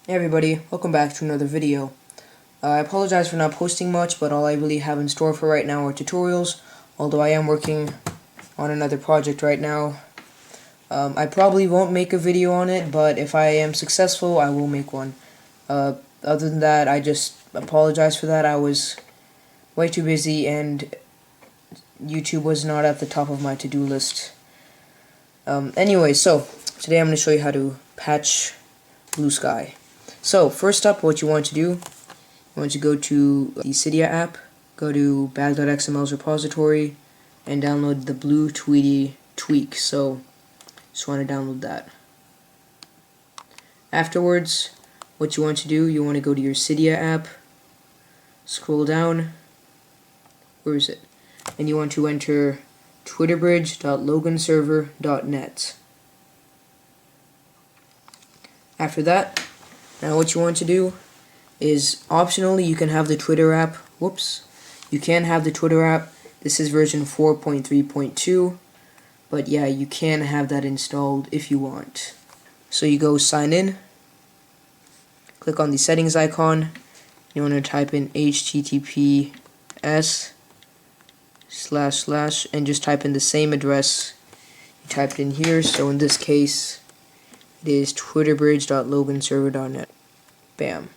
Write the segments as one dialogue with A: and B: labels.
A: Hey everybody, welcome back to another video. I apologize for not posting much, but all I really have in store for right now are tutorials, although I am working on another project right now. I probably won't make a video on it, but if I am successful, I will make one. Other than that, I just apologize for that. I was way too busy and YouTube was not at the top of my to-do list. Anyway, so today I'm going to show you how to patch Bluesky. So, first up, what you want to do, you want to go to the Cydia app, go to bag.xml's repository, and download the Blue Tweety tweak. So, just want to download that. Afterwards, what you want to do, you want to go to your Cydia app, scroll down, where is it? And you want to enter twitterbridge.loganserver.net. After that, now what you want to do is, optionally, you can have the Twitter app. You can have the Twitter app. This is version 4.3.2, but yeah, you can have that installed if you want. So you go sign in, click on the settings icon, you want to type in https / and just type in the same address you typed in here. So in this case, it is twitterbridge.loganserver.net. Bam.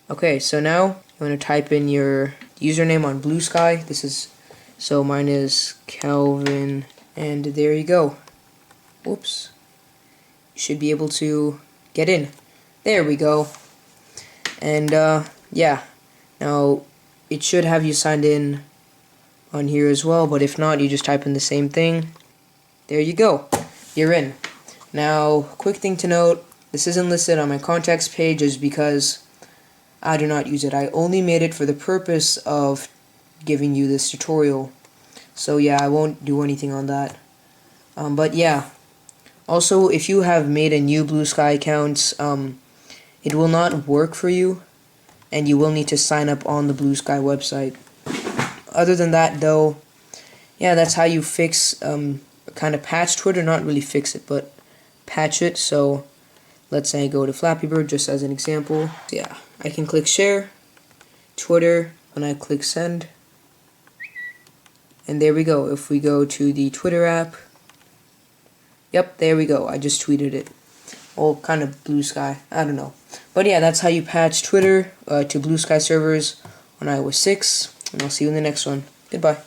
A: Okay, so now you want to type in your username on Bluesky. So mine is Calvin, and there you go. Whoops. You should be able to get in. There we go. And yeah, now it should have you signed in on here as well, but if not, you just type in the same thing. There you go. You're in. Now, quick thing to note, this isn't listed on my contacts page is because I do not use it. I only made it for the purpose of giving you this tutorial. So yeah, I won't do anything on that. But yeah, also if you have made a new Bluesky account, it will not work for you, and you will need to sign up on the Bluesky website. Other than that though, yeah, that's how you fix, kind of patch Twitter, not really fix it, but patch it. So let's say I go to Flappy Bird just as an example. Yeah, I can click share, Twitter, and I click send. And there we go. If we go to the Twitter app, yep, there we go. I just tweeted it. Well, kind of Bluesky, I don't know. But yeah, that's how you patch Twitter to Bluesky servers on iOS 6. And I'll see you in the next one. Goodbye.